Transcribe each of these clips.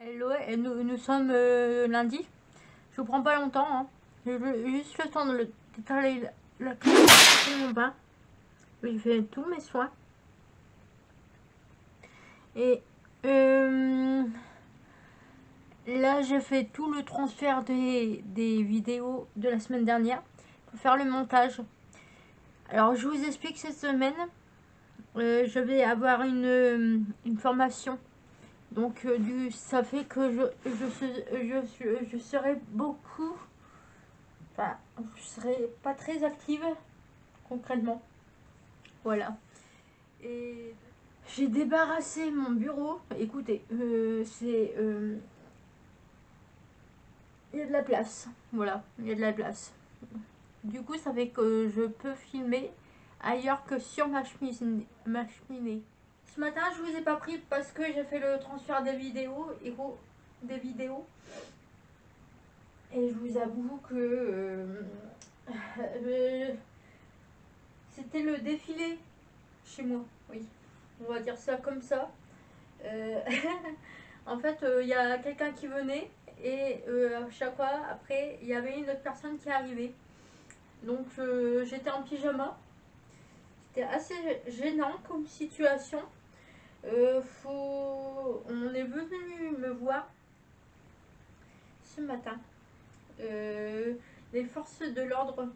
Hello, et nous sommes lundi. Je vous prends pas longtemps, hein. J'ai juste le temps de d'étaler la crème sur mon bain. J'ai fait tous mes soins. Et là, j'ai fait tout le transfert des vidéos de la semaine dernière pour faire le montage. Alors, je vous explique cette semaine. Je vais avoir une formation. Donc ça fait que je serai beaucoup, enfin je serai pas très active concrètement. Voilà. Et j'ai débarrassé mon bureau. Écoutez, il y a de la place. Voilà, il y a de la place. Du coup, ça fait que je peux filmer ailleurs que sur ma cheminée. Ce matin, je vous ai pas pris parce que j'ai fait le transfert des vidéos. Et je vous avoue que c'était le défilé chez moi. Oui, on va dire ça comme ça. En fait, il y a quelqu'un qui venait et à chaque fois, après, il y avait une autre personne qui arrivait. Donc, j'étais en pyjama. C'était assez gênant comme situation. On est venu me voir ce matin. Les forces de l'ordre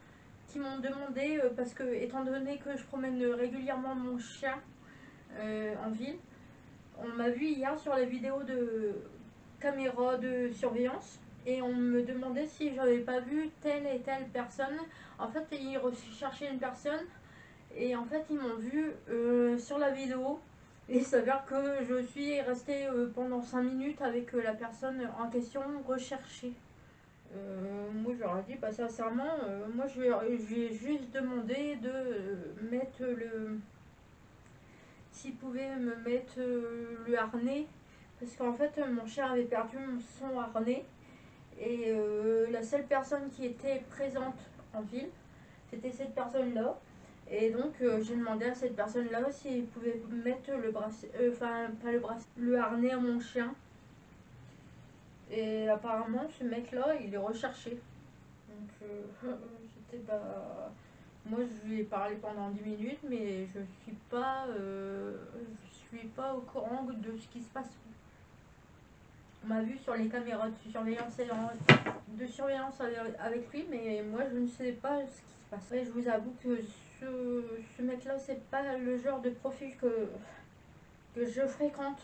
qui m'ont demandé, parce que étant donné que je promène régulièrement mon chien en ville, on m'a vu hier sur les vidéos de caméra de surveillance et on me demandait si j'avais pas vu telle et telle personne. En fait, ils recherchaient une personne et en fait ils m'ont vu sur la vidéo. Et il s'avère que je suis restée pendant 5 minutes avec la personne en question recherchée. Moi je leur ai dit, sincèrement, moi je lui ai juste demandé de mettre s'il pouvait me mettre le harnais, parce qu'en fait mon chien avait perdu son harnais et la seule personne qui était présente en ville, c'était cette personne-là. Et donc j'ai demandé à cette personne-là s'il pouvait mettre le bracelet, enfin pas le bracelet, le harnais à mon chien. Et apparemment ce mec-là, il est recherché. Donc j'étais pas... Moi je lui ai parlé pendant 10 minutes, mais je suis pas au courant de ce qui se passe. On m'a vu sur les caméras de surveillance avec lui, mais moi je ne sais pas ce qui se passe. Et je vous avoue que ce mec-là, c'est pas le genre de profil que je fréquente.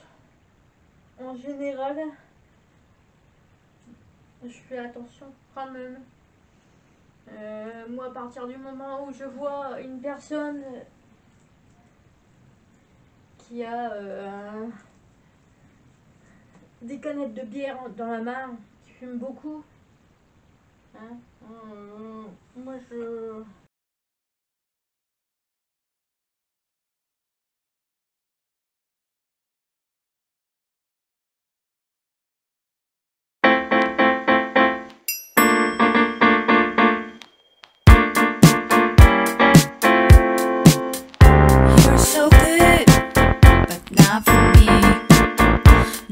En général, je fais attention quand même. Moi, à partir du moment où je vois une personne qui a des canettes de bière dans la main, qui fume beaucoup, hein, moi je... You're so good, but not for me.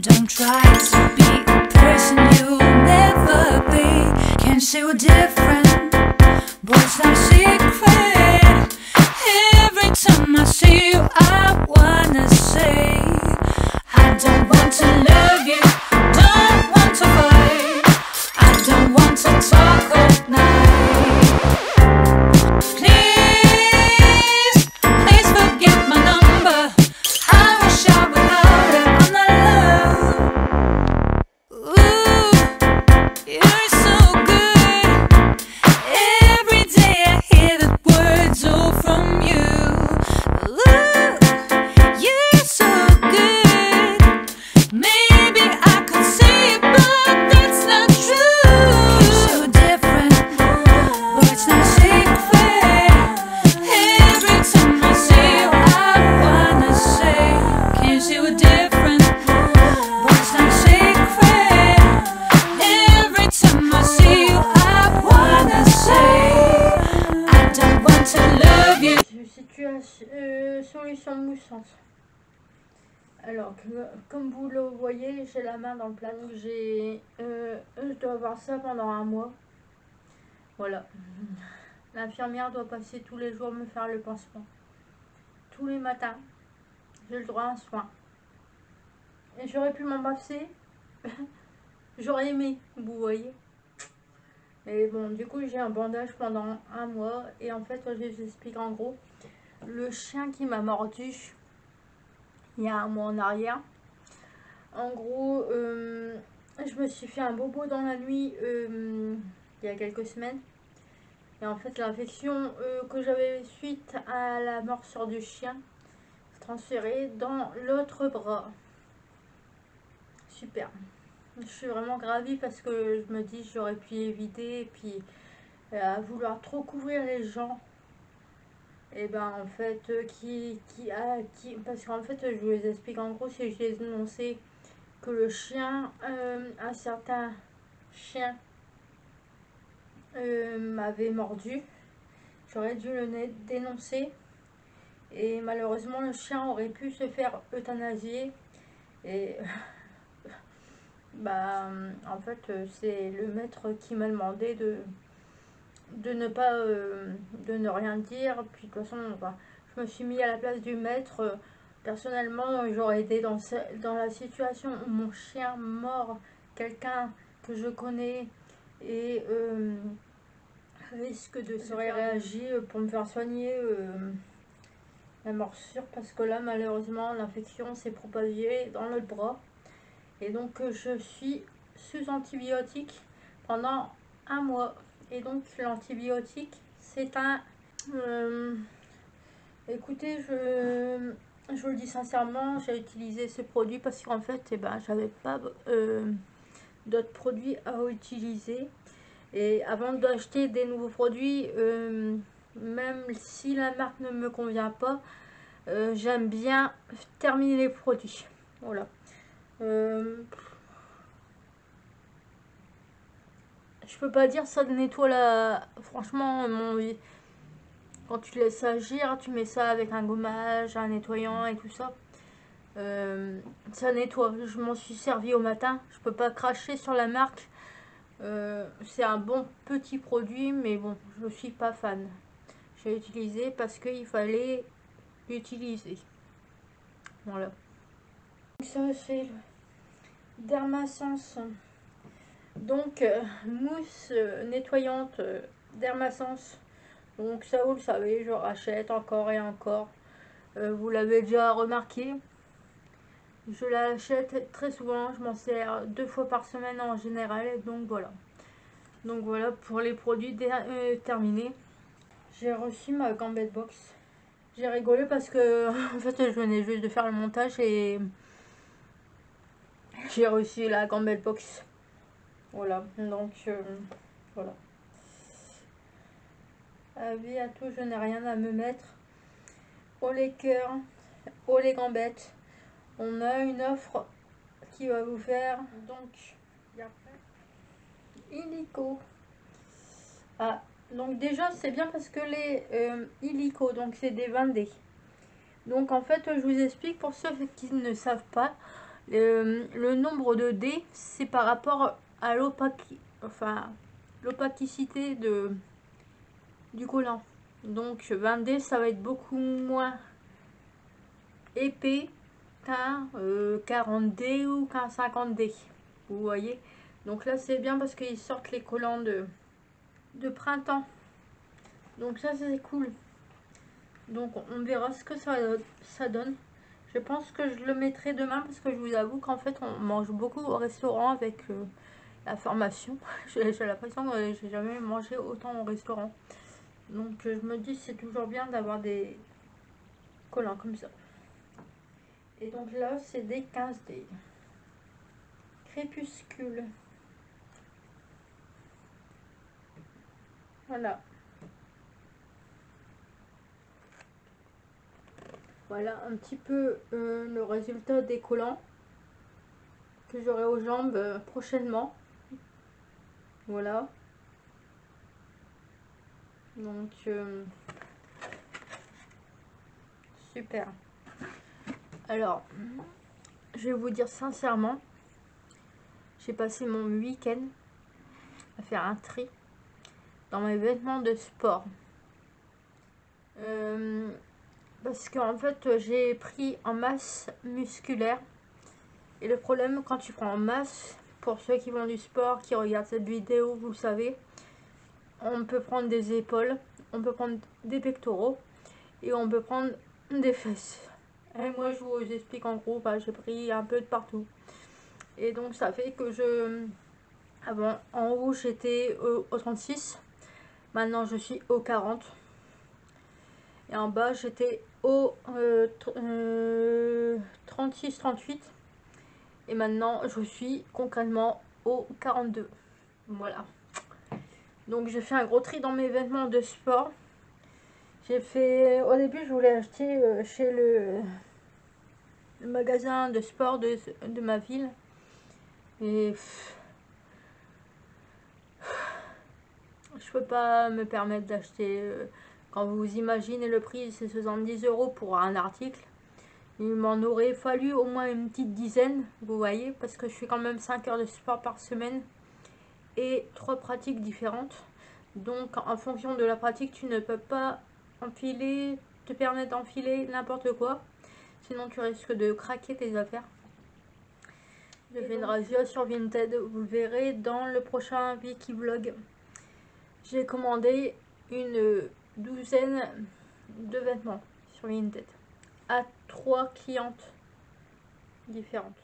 Don't try to be a person you'll never be. Can't say we're different, but it's not a secret. Every time I see you, I wanna say I don't want to love you, don't want to fight, I don't want to talk all night. Please, please forget my number. I wish I would love it on the love. Ooh, you're so good. Every day I hear the words all from you. Ooh, you're so good. Maybe I could say it, but that's not true. You're so different, but it's not a secret. Every time I see you, I wanna say, can't say we're different, but it's not a secret. Every time I see you, I wanna say, I don't want to love you. Solution moussante. Alors, comme vous le voyez, j'ai la main dans le plat. Donc, je dois avoir ça pendant un mois. Voilà. L'infirmière doit passer tous les jours me faire le pansement. Tous les matins, j'ai le droit à un soin. Et j'aurais pu m'en passer. J'aurais aimé, vous voyez. Mais bon, du coup, j'ai un bandage pendant un mois. Et en fait, je vous explique en gros. Le chien qui m'a mordu il y a un mois en arrière. En gros, je me suis fait un bobo dans la nuit il y a quelques semaines. Et en fait, l'infection que j'avais suite à la morsure du chien s'est transférée dans l'autre bras. Super. Je suis vraiment gravie parce que je me dis j'aurais pu éviter. Et puis, à vouloir trop couvrir les gens. Et ben en fait, parce qu'en fait, je vous explique en gros, si j'ai dénoncé que le chien, un certain chien m'avait mordu, j'aurais dû le dénoncer. Et malheureusement, le chien aurait pu se faire euthanasier. Et bah, en fait, c'est le maître qui m'a demandé de ne pas, de ne rien dire. Puis de toute façon, bah, je me suis mis à la place du maître. Personnellement, j'aurais été dans la situation où mon chien mord quelqu'un que je connais et risque de se réagir pour me faire soigner la morsure, parce que là malheureusement l'infection s'est propagée dans le bras et donc je suis sous antibiotiques pendant un mois. Et donc l'antibiotique c'est un écoutez, je vous le dis sincèrement, j'ai utilisé ce produit parce qu'en fait eh ben, j'avais pas d'autres produits à utiliser. Et avant d'acheter des nouveaux produits, même si la marque ne me convient pas, j'aime bien terminer les produits. Voilà. Je peux pas dire ça nettoie la... Franchement, quand tu laisses agir, tu mets ça avec un gommage, un nettoyant et tout ça. Ça nettoie. Je m'en suis servi au matin. Je peux pas cracher sur la marque. C'est un bon petit produit, mais bon, je suis pas fan. J'ai utilisé parce qu'il fallait l'utiliser. Voilà. Ça c'est le Dermasense. Donc mousse nettoyante Dermasense. Donc ça vous le savez, je rachète encore et encore. Vous l'avez déjà remarqué. Je l'achète très souvent, je m'en sers 2 fois par semaine en général. Donc voilà. Donc voilà pour les produits terminés. J'ai reçu ma gambette box. J'ai rigolé parce que en fait je venais juste de faire le montage et j'ai reçu la gambette box. Voilà, donc voilà. Avis à tout, je n'ai rien à me mettre. Oh les cœurs, oh les gambettes. On a une offre qui va vous faire donc illico. Ah, donc déjà c'est bien parce que les illico, donc c'est des 20D. Donc en fait je vous explique pour ceux qui ne savent pas, le nombre de dés c'est par rapport à l'opacité du collant. Donc 20D ça va être beaucoup moins épais qu'un 40D ou qu'un 50D. Vous voyez. Donc là c'est bien parce qu'ils sortent les collants de printemps. Donc ça c'est cool. Donc on verra ce que ça donne. Je pense que je le mettrai demain parce que je vous avoue qu'en fait on mange beaucoup au restaurant avec la formation. J'ai l'impression que j'ai jamais mangé autant au restaurant. Donc je me dis c'est toujours bien d'avoir des collants comme ça. Et donc là c'est des 15D. Crépuscule. Voilà. Voilà un petit peu le résultat des collants que j'aurai aux jambes prochainement. Voilà. Donc super. Alors je vais vous dire sincèrement, j'ai passé mon week-end à faire un tri dans mes vêtements de sport. Parce qu'en fait, j'ai pris en masse musculaire. Et le problème, quand tu prends en masse, pour ceux qui font du sport, qui regardent cette vidéo, vous le savez, on peut prendre des épaules, on peut prendre des pectoraux et on peut prendre des fesses. Et moi, je vous explique en gros, bah, j'ai pris un peu de partout. Et donc, ça fait que avant, en haut, j'étais au 36. Maintenant, je suis au 40. Et en bas, j'étais au 36-38. Et maintenant, je suis concrètement au 42. Voilà. Donc, j'ai fait un gros tri dans mes vêtements de sport. J'ai fait... Au début, je voulais acheter chez le magasin de sport de ma ville. Et je peux pas me permettre d'acheter... quand vous imaginez le prix, c'est 70 € pour un article. Il m'en aurait fallu au moins une petite dizaine, vous voyez, parce que je fais quand même 5 heures de sport par semaine et 3 pratiques différentes. Donc en fonction de la pratique, tu ne peux pas te permettre d'enfiler n'importe quoi. Sinon tu risques de craquer tes affaires. Je fais une radio sur Vinted, vous le verrez dans le prochain Wiki Vlog. J'ai commandé une douzaine de vêtements sur Vinted à 3 clientes différentes.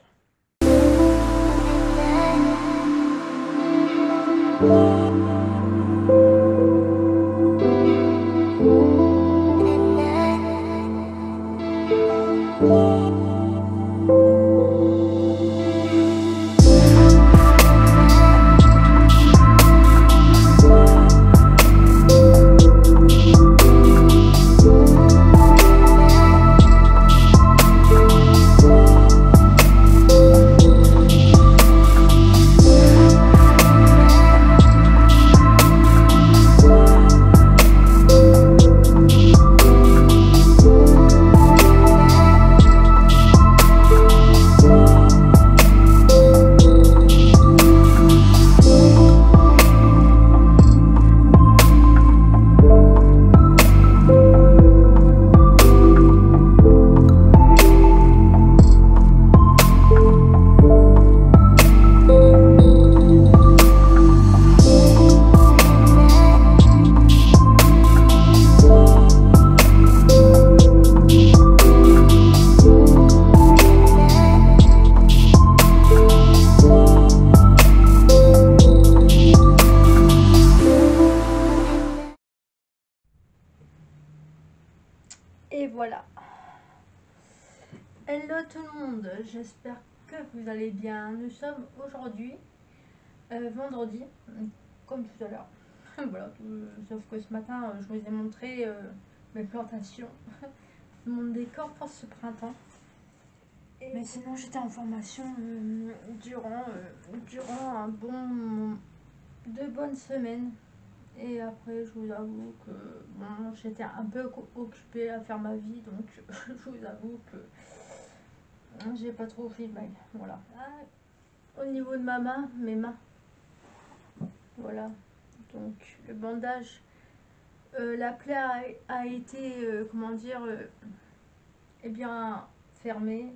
Et voilà. Hello tout le monde, j'espère que vous allez bien. Nous sommes aujourd'hui vendredi, comme tout à l'heure. Voilà, sauf que ce matin, je vous ai montré mes plantations, mon décor pour ce printemps. Mais sinon, j'étais en formation durant 2 bonnes semaines. Et après, je vous avoue que bon, j'étais un peu occupée à faire ma vie, donc je vous avoue que j'ai pas trop filmé. Voilà. Au niveau de ma main, mes mains, voilà. Donc le bandage, la plaie a été, comment dire, eh bien fermée.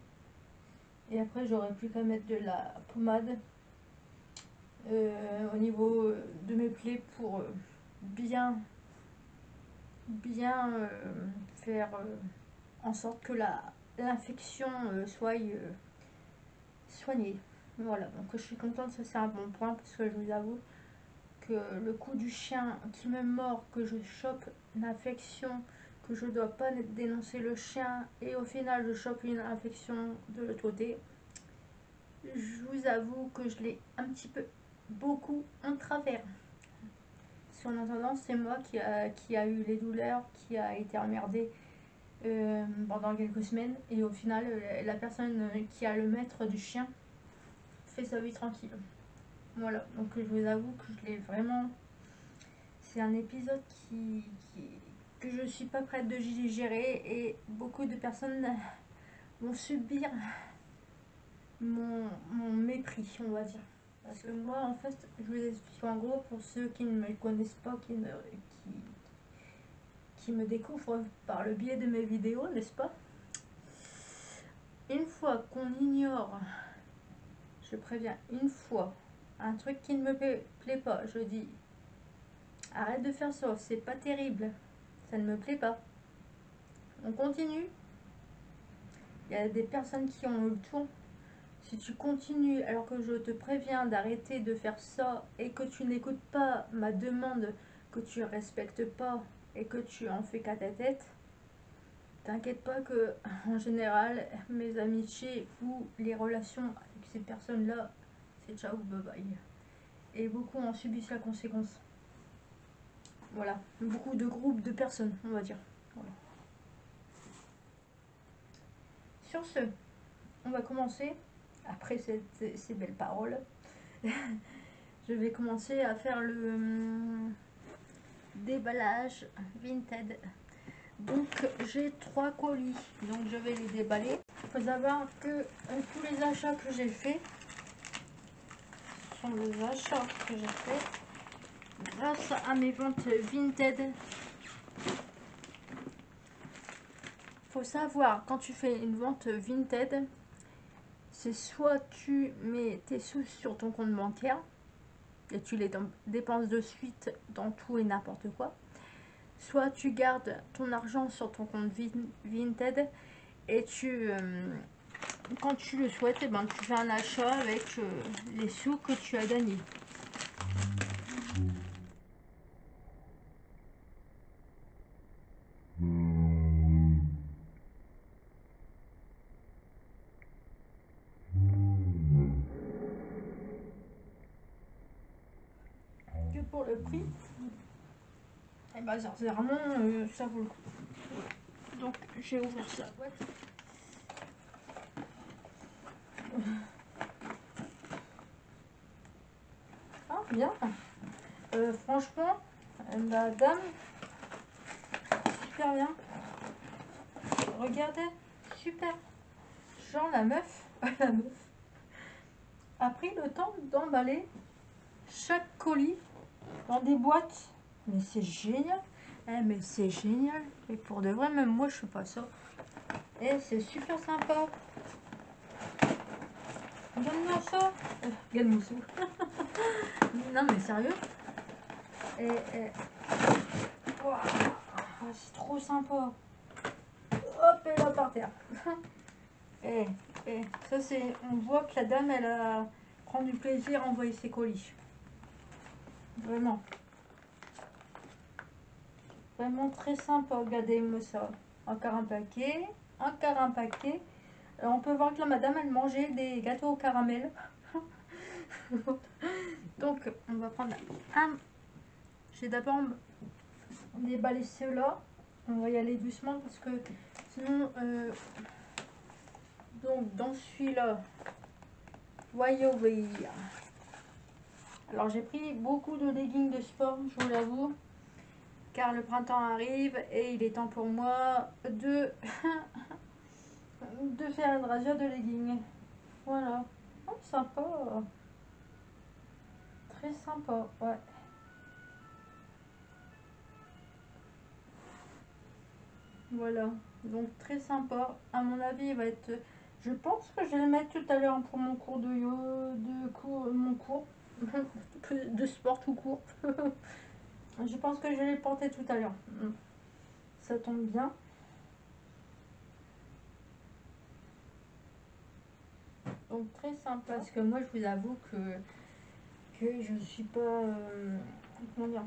Et après, j'aurais plus qu'à mettre de la pommade au niveau de mes plaies pour bien faire en sorte que l'infection soit soignée. Voilà, donc je suis contente, ça c'est un bon point parce que je vous avoue que le coup du chien qui me mord, que je chope une infection, que je dois pas dénoncer le chien et au final je chope une infection de l'autre côté, je vous avoue que je l'ai un petit peu beaucoup en travers. En attendant, c'est moi qui a eu les douleurs, qui a été emmerdée pendant quelques semaines. Et au final, la personne qui a le maître du chien fait sa vie tranquille. Voilà, donc je vous avoue que je l'ai vraiment... C'est un épisode que je suis pas prête de gérer et beaucoup de personnes vont subir mon mépris, on va dire. Parce que moi, en fait, je vous explique en gros, pour ceux qui ne me connaissent pas, qui me découvrent par le biais de mes vidéos, n'est-ce pas? Une fois qu'on ignore, je préviens, une fois, un truc qui ne me plaît pas, je dis, arrête de faire ça, c'est pas terrible, ça ne me plaît pas. On continue. Il y a des personnes qui ont eu le tour. Si tu continues alors que je te préviens d'arrêter de faire ça et que tu n'écoutes pas ma demande, que tu respectes pas et que tu en fais qu'à ta tête, t'inquiète pas que en général mes amitiés ou les relations avec ces personnes-là, c'est ciao bye bye. Et beaucoup en subissent la conséquence. Voilà, beaucoup de groupes de personnes, on va dire. Voilà. Sur ce, on va commencer. Après ces belles paroles, je vais commencer à faire le déballage Vinted. Donc j'ai 3 colis, donc je vais les déballer. Il faut savoir que tous les achats que j'ai faits sont des achats que j'ai faits grâce à mes ventes Vinted. Faut savoir, quand tu fais une vente Vinted, c'est soit tu mets tes sous sur ton compte bancaire et tu les dépenses de suite dans tout et n'importe quoi, soit tu gardes ton argent sur ton compte Vinted et quand tu le souhaites, eh ben, tu fais un achat avec les sous que tu as gagnés. Que pour le prix, et ben, sincèrement, ça vaut le coup. Donc j'ai ouvert ça. Ah, bien. Franchement, la dame, super bien. Regardez, super. Genre la meuf, la meuf a pris le temps d'emballer chaque colis dans des boîtes. Mais c'est génial. Mais c'est génial. Et pour de vrai, même moi, je fais pas ça. Et c'est super sympa. Donne-moi ça. Regarde-moi ça. Non, mais sérieux. Wow, c'est trop sympa. Hop, et là par terre. Et ça, c'est. On voit que la dame, elle prend du plaisir à envoyer ses colis. Vraiment. Vraiment très sympa. Regardez-moi ça. Encore un paquet. Encore un paquet. Alors, on peut voir que la madame, elle mangeait des gâteaux au caramel. Donc, on va prendre un. J'ai d'abord déballé ceux-là. On va y aller doucement parce que sinon. Donc, dans celui-là, voyez. Alors, j'ai pris beaucoup de leggings de sport, je vous l'avoue. Car le printemps arrive et il est temps pour moi de faire une rasure de leggings. Voilà. Oh, sympa. Très sympa, ouais. Voilà. Donc très sympa. À mon avis, il va être... Je pense que je vais le mettre tout à l'heure pour mon cours de yoga, mon cours de sport tout court. Je pense que je vais le porter tout à l'heure. Ça tombe bien. Donc très sympa. Parce que moi, je vous avoue que je suis pas... comment dire,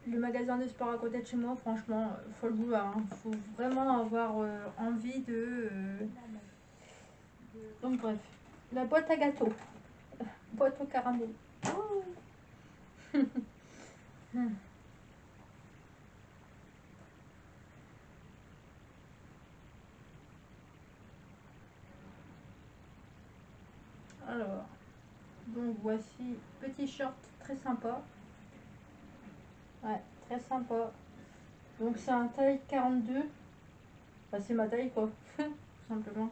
le magasin de sport à côté de chez moi, franchement, faut le vouloir. Hein. Faut vraiment avoir envie de... Donc bref. La boîte à gâteaux. Boîte au caramel. Oh. Alors, donc voici petit short très sympa. Ouais, très sympa. Donc c'est un taille 42. Bah, c'est ma taille quoi, tout simplement.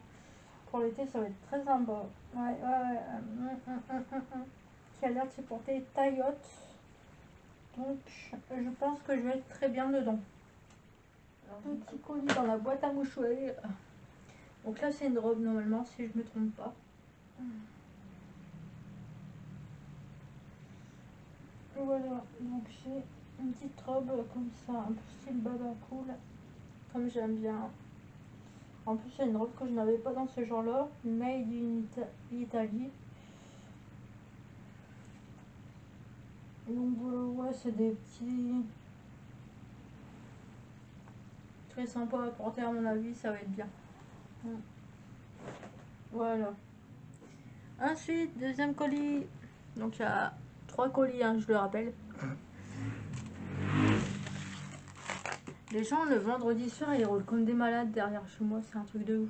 Pour l'été, ça va être très sympa. Ouais. Qui a l'air de se porter taillotte. Donc, je pense que je vais être très bien dedans. Petit colis dans la boîte à mouchoirs. Donc là, c'est une robe normalement, si je me trompe pas. Voilà, donc j'ai une petite robe comme ça, un peu style baba cool, comme j'aime bien. En plus, c'est une robe que je n'avais pas dans ce genre-là, made in Italy. Donc voilà, ouais, c'est des petits... Très sympa à porter à mon avis, ça va être bien. Voilà. Ensuite, deuxième colis. Donc il y a 3 colis, hein, je le rappelle. Les gens, le vendredi soir, ils roulent comme des malades derrière chez moi, c'est un truc de ouf.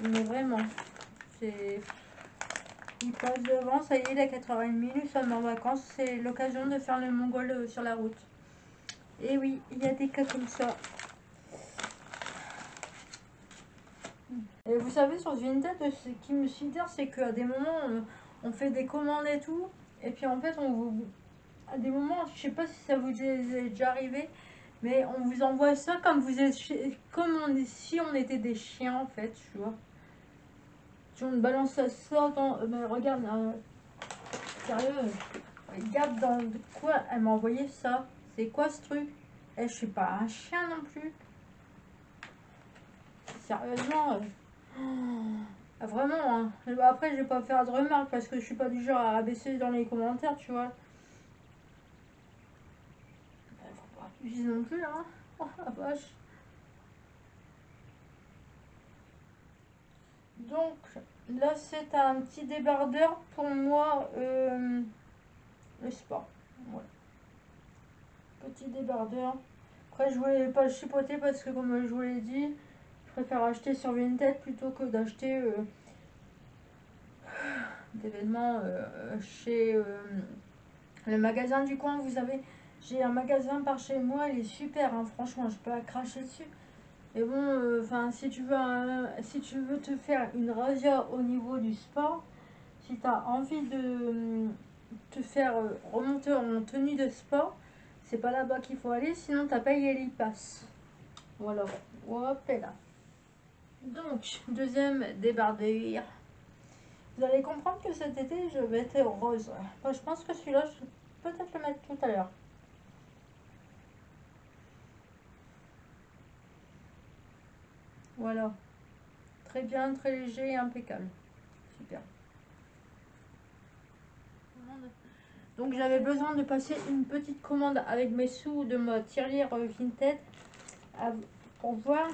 Mais vraiment, c'est... Ils passent devant, ça y est, il est 4h30, nous sommes en vacances, c'est l'occasion de faire le mongol sur la route. Et oui, il y a des cas comme ça. Et vous savez, sur Vinted, ce qui me sidère, c'est qu'à des moments, on fait des commandes et tout, et puis en fait, à des moments, je sais pas si ça vous est déjà arrivé, mais on vous envoie ça comme si on était des chiens, en fait, tu vois. Si on balance ça dans... mais regarde, sérieux, regarde dans quoi elle m'a envoyé ça. C'est quoi ce truc? Je suis pas un chien non plus. Sérieusement. Vraiment, hein. Après, je vais pas faire de remarques parce que je suis pas du genre à rabaisser dans les commentaires, tu vois. Faut pas abuser non plus, hein. Oh la vache. Donc, là, c'est un petit débardeur pour moi, le sport. Voilà. Petit débardeur. Après, je voulais pas le chipoter parce que, comme je vous l'ai dit, je préfère acheter sur Vinted plutôt que d'acheter des vêtements chez le magasin du coin. Vous savez, j'ai un magasin par chez moi, il est super, hein, franchement, je peux pas cracher dessus. Et bon, enfin, si tu veux te faire une razzia au niveau du sport, si tu as envie de te faire remonter en tenue de sport, c'est pas là-bas qu'il faut aller, sinon tu payé l'e-pass. Voilà, hop là. Donc, deuxième débardeur. Vous allez comprendre que cet été, je vais être rose. Enfin, je pense que celui-là, je vais peut-être le mettre tout à l'heure. Voilà. Très bien, très léger et impeccable. Super. Donc j'avais besoin de passer une petite commande avec mes sous de ma tirelire Vinted pour voir.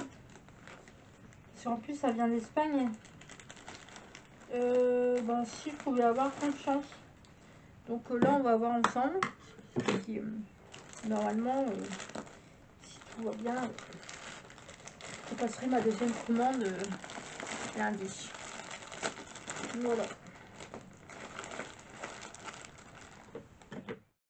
Parce qu'en plus ça vient d'Espagne. Ben, si je pouvais avoir confiance. Donc là on va voir ensemble. Qui, normalement, si tout va bien, je passerai ma deuxième commande lundi. Voilà.